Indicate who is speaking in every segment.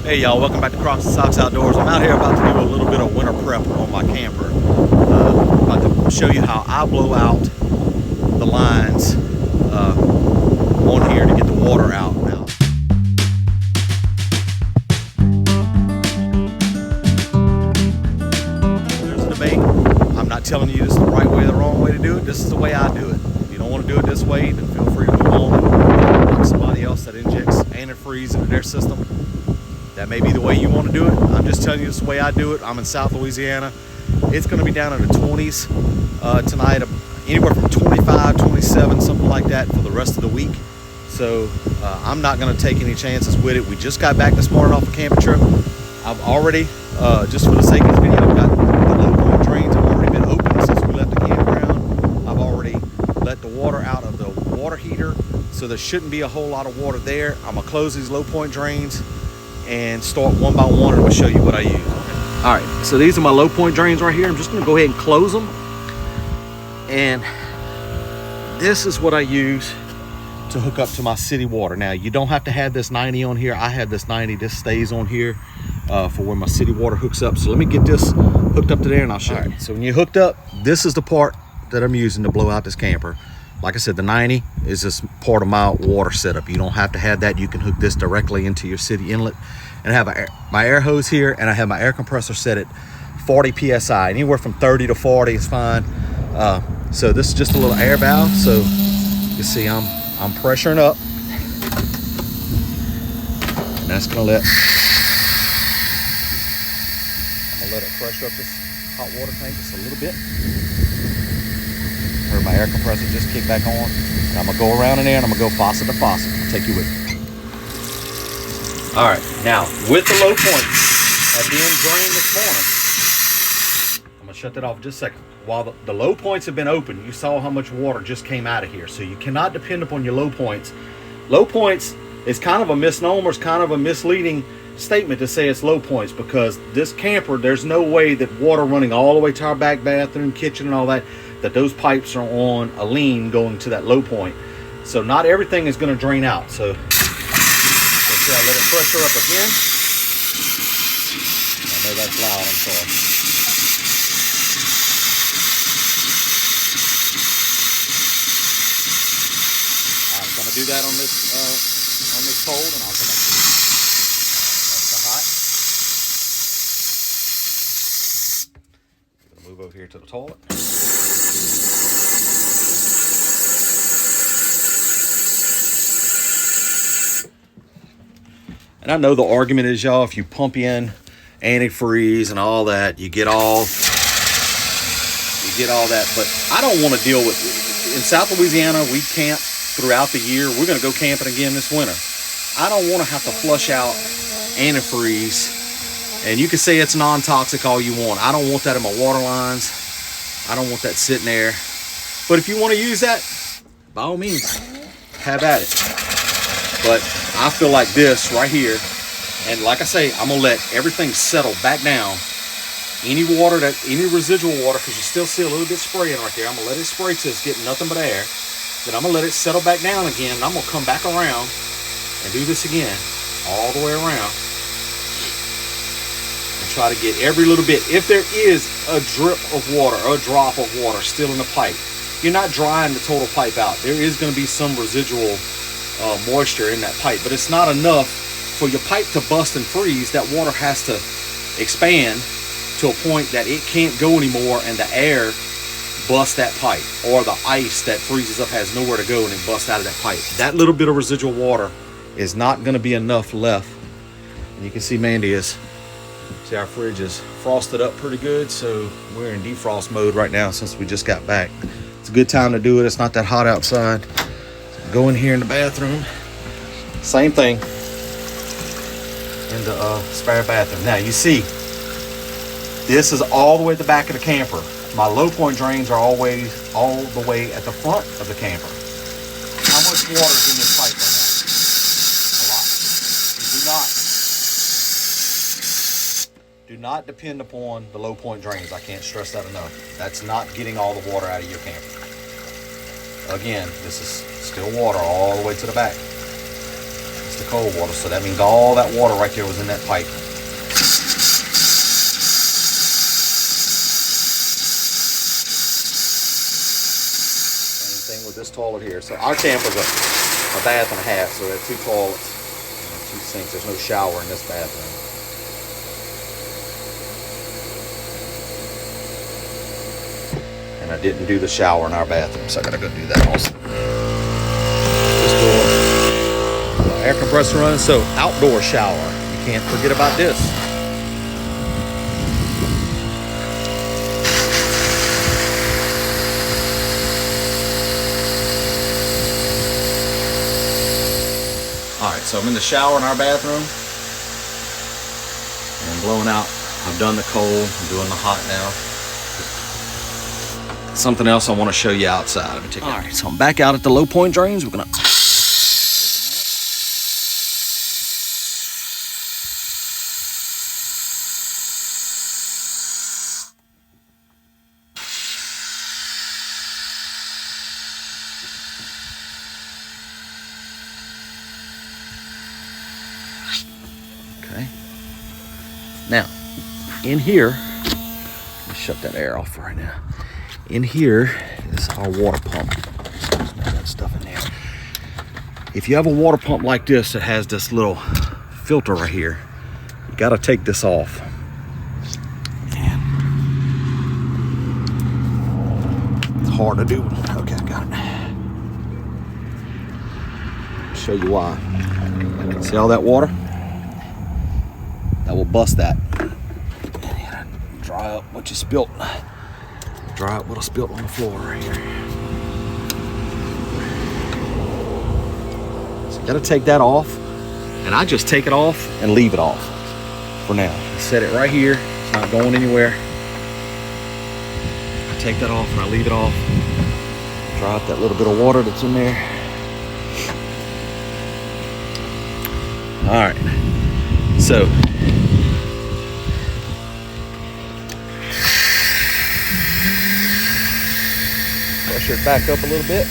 Speaker 1: Hey y'all, welcome back to Crocs and Socks Outdoors. I'm out here about to do a little bit of winter prep on my camper. About to show you how I blow out the lines on here to get the water out now. There's a debate. I'm not telling you this is the right way or the wrong way to do it. This is the way I do it. If you don't want to do it this way, then feel free to move on. Like somebody else that injects antifreeze into their system. That may be the way you want to do it. I'm just telling you this is the way I do it. I'm in South Louisiana. It's going to be down in the 20s tonight, anywhere from 25, 27, something like that for the rest of the week. So I'm not going to take any chances with it. We just got back this morning off a camping trip. I've already, just for the sake of this video, got the low point drains have already been open since we left the campground. I've already let the water out of the water heater, so there shouldn't be a whole lot of water there. I'm going to close these low point drains and start one by one, and I'm going to show you what I use. All right, so these are my low point drains right here. I'm just going to go ahead and close them. And this is what I use to hook up to my city water. Now, you don't have to have this 90 on here. I have this 90. This stays on here for where my city water hooks up. So let me get this hooked up to there and I'll show you. So when you're hooked up, this is the part that I'm using to blow out this camper. Like I said, the 90 is just part of my water setup. You don't have to have that. You can hook this directly into your city inlet. And I have my air hose here, and I have my air compressor set at 40 PSI. Anywhere from 30 to 40 is fine. So this is just a little air valve. So you see I'm pressuring up. And that's gonna let it pressure up this hot water tank just a little bit. Heard my air compressor just kick back on, and I'm gonna go around in there and I'm gonna go faucet to faucet. I'll take you with me. All right, now with the low point at the end drain this morning, I'm gonna shut that off just a second. While the low points have been open, you saw how much water just came out of here. So you cannot depend upon your low points. Low points is kind of a misnomer, it's kind of a misleading statement to say it's low points, because this camper, there's no way that water running all the way to our back bathroom, kitchen, and all that those pipes are on a lean going to that low point. So not everything is going to drain out. So see, I let it pressure up again. I know that's loud, I'm sorry. All right, so I'm going to do that on this cold, and I'll come back to you. That's the hot. I'm going to move over here to the toilet. And I know the argument is, y'all, if you pump in antifreeze and all that, you get all that. But I don't want to deal with it. In South Louisiana, we camp throughout the year. We're going to go camping again this winter. I don't want to have to flush out antifreeze. And you can say it's non-toxic all you want. I don't want that in my water lines. I don't want that sitting there. But if you want to use that, by all means, have at it. But I feel like this right here, and like I say, I'm gonna let everything settle back down. Any residual water, because you still see a little bit spraying right there, I'm gonna let it spray till it's getting nothing but air. Then I'm gonna let it settle back down again, and I'm gonna come back around and do this again, all the way around, and try to get every little bit. If there is a drip of water or a drop of water still in the pipe, you're not drying the total pipe out. There is gonna be some residual moisture in that pipe, but it's not enough for your pipe to bust and freeze. That water has to expand to a point that it can't go anymore, and the air busts that pipe, or the ice that freezes up has nowhere to go and it busts out of that pipe. That little bit of residual water is not going to be enough left. And you can see Mandy is, see, our fridge is frosted up pretty good, so we're in defrost mode right now since we just got back. It's a good time to do it. It's not that hot outside. Go in here in the bathroom, same thing in the spare bathroom. Now you see, this is all the way at the back of the camper. My low point drains are always all the way at the front of the camper. How much water is in this pipe right now? A lot. Do not depend upon the low point drains. I can't stress that enough. That's not getting all the water out of your camper. Again, this is still water all the way to the back. It's the cold water, so that means all that water right there was in that pipe. Same thing with this toilet here. So our camper's a bath and a half, so there are 2 toilets and 2 sinks. There's no shower in this bathroom. And I didn't do the shower in our bathroom, so I gotta go do that also. This door, air compressor running, so outdoor shower. You can't forget about this. All right, so I'm in the shower in our bathroom and I'm blowing out. I've done the cold, I'm doing the hot now. Something else I want to show you outside. Let me take All right, so I'm back out at the low point drains. We're gonna open that up. Okay. Now, in here, let me shut that air off for right now. In here is our water pump. There's none of that stuff in there. If you have a water pump like this that has this little filter right here, you got to take this off. And it's hard to do. Okay, I got it. I'll show you why. See all that water? That will bust that. Dry up what you spilt. Dry up what'll spilt on the floor right here. So you gotta take that off, and I just take it off and leave it off for now. Set it right here, it's not going anywhere. I take that off and I leave it off. Dry up that little bit of water that's in there. All right, so pressure it back up a little bit.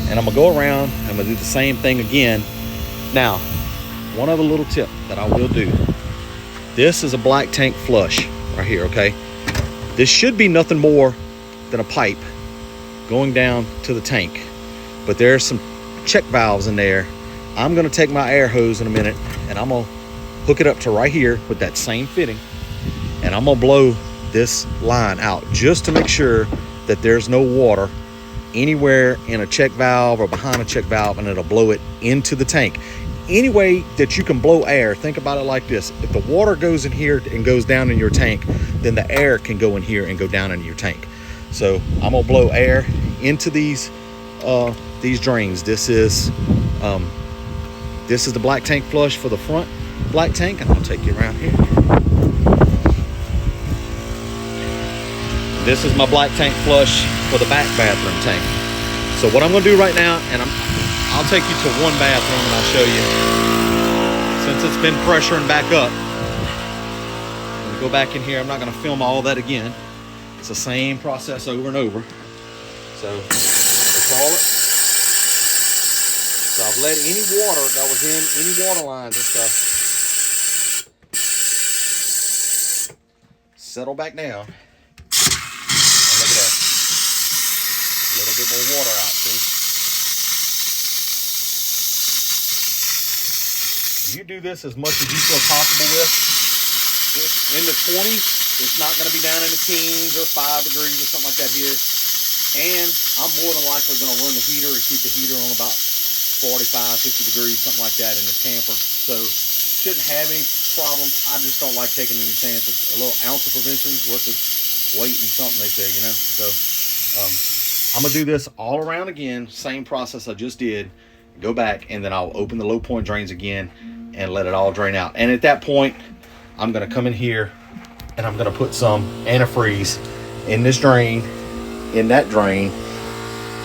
Speaker 1: And I'm gonna go around, I'm gonna do the same thing again. Now, one other little tip that I will do. This is a black tank flush right here, okay? This should be nothing more than a pipe going down to the tank, but there's some check valves in there. I'm gonna take my air hose in a minute and I'm gonna hook it up to right here with that same fitting, and I'm gonna blow this line out just to make sure that there's no water anywhere in a check valve or behind a check valve, and it'll blow it into the tank. Any way that you can blow air, think about it like this. If the water goes in here and goes down in your tank, then the air can go in here and go down into your tank. So I'm gonna blow air into these drains. This is the black tank flush for the front black tank, and I'll take you around here. This is my black tank flush for the back bathroom tank. So what I'm gonna do right now, and I'll take you to one bathroom and I'll show you. Since it's been pressuring back up, I'm gonna go back in here. I'm not gonna film all that again. It's the same process over and over. So the toilet. So I've let any water that was in any water lines and stuff settle back down. A little bit more water out, see? You do this as much as you feel comfortable with. In the 20s, it's not going to be down in the teens or 5 degrees or something like that here. And I'm more than likely going to run the heater and keep the heater on about 45, 50 degrees, something like that in this camper. So shouldn't have any problems. I just don't like taking any chances. A little ounce of prevention is worth its weight in something, they say, you know? So, I'm gonna do this all around again, same process I just did, go back, and then I'll open the low point drains again and let it all drain out. And at that point, I'm gonna come in here and I'm gonna put some antifreeze in this drain, in that drain,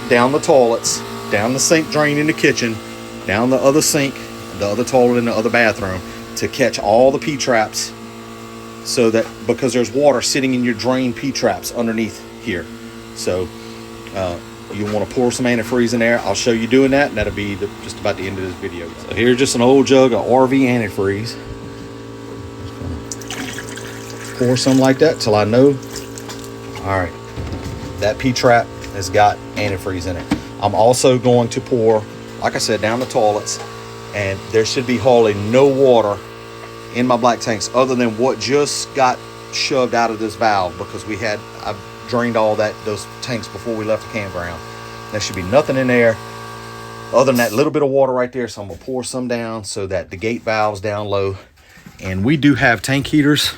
Speaker 1: down the toilets, down the sink drain in the kitchen, down the other sink, the other toilet in the other bathroom, to catch all the P-traps, so that, because there's water sitting in your drain P-traps underneath here. So you want to pour some antifreeze in there, I'll show you doing that, and that'll be just about the end of this video. So here's just an old jug of RV antifreeze. Pour some like that till I know. All right, that P-trap has got antifreeze in it. I'm also going to pour, like I said, down the toilets, and there should be hardly no water in my black tanks other than what just got shoved out of this valve, because I've drained all those tanks before we left the campground. There should be nothing in there other than that little bit of water right there. So I'm gonna pour some down so that the gate valve's down low. And we do have tank heaters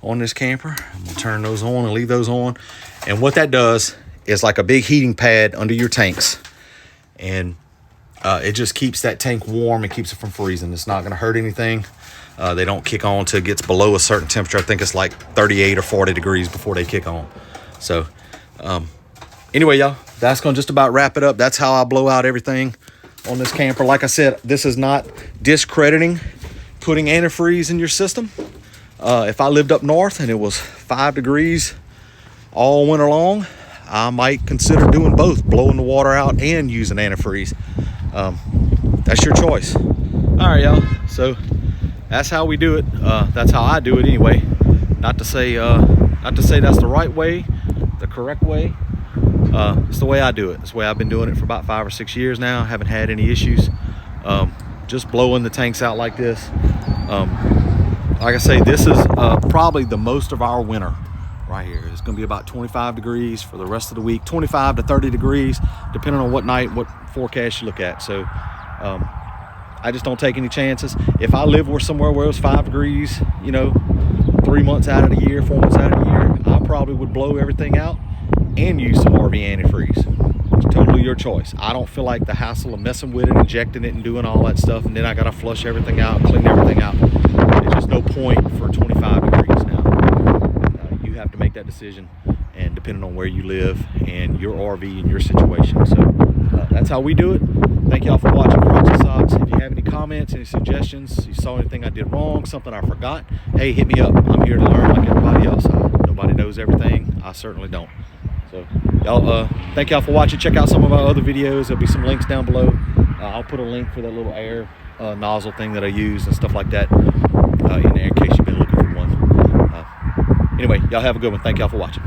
Speaker 1: on this camper. I'm gonna turn those on and leave those on. And what that does is like a big heating pad under your tanks, and it just keeps that tank warm and keeps it from freezing. It's not gonna hurt anything. They don't kick on till it gets below a certain temperature. I think it's like 38 or 40 degrees before they kick on. So anyway, y'all, that's gonna just about wrap it up. That's how I blow out everything on this camper. Like I said, this is not discrediting putting antifreeze in your system. If I lived up north and it was 5 degrees all winter long, I might consider doing both, blowing the water out and using antifreeze. That's your choice. All right, y'all, so that's how we do it. That's how I do it anyway. Not to say that's the right way, the correct way. It's the way I do it. It's the way I've been doing it for about 5 or 6 years now. Haven't had any issues. Just blowing the tanks out like this. Like I say, this is probably the most of our winter right here. It's gonna be about 25 degrees for the rest of the week, 25 to 30 degrees, depending on what night, what forecast you look at. So I just don't take any chances. If I live somewhere where it was 5 degrees, 3 months out of the year, 4 months out of the year, I probably would blow everything out and use some RV antifreeze. It's totally your choice. I don't feel like the hassle of messing with it, injecting it and doing all that stuff, and then I gotta flush everything out, clean everything out. There's just no point for 25 degrees now. You have to make that decision, and depending on where you live and your RV and your situation. So that's how we do it. Thank y'all for watching Crocs and Socks. If you have any comments, any suggestions, you saw anything I did wrong, something I forgot, hey, hit me up. I'm here to learn like everybody else. Nobody knows everything. I certainly don't. So y'all, thank y'all for watching. Check out some of our other videos. There'll be some links down below. I'll put a link for that little air nozzle thing that I use and stuff like that in there in case you've been looking for one. Anyway, y'all have a good one. Thank y'all for watching.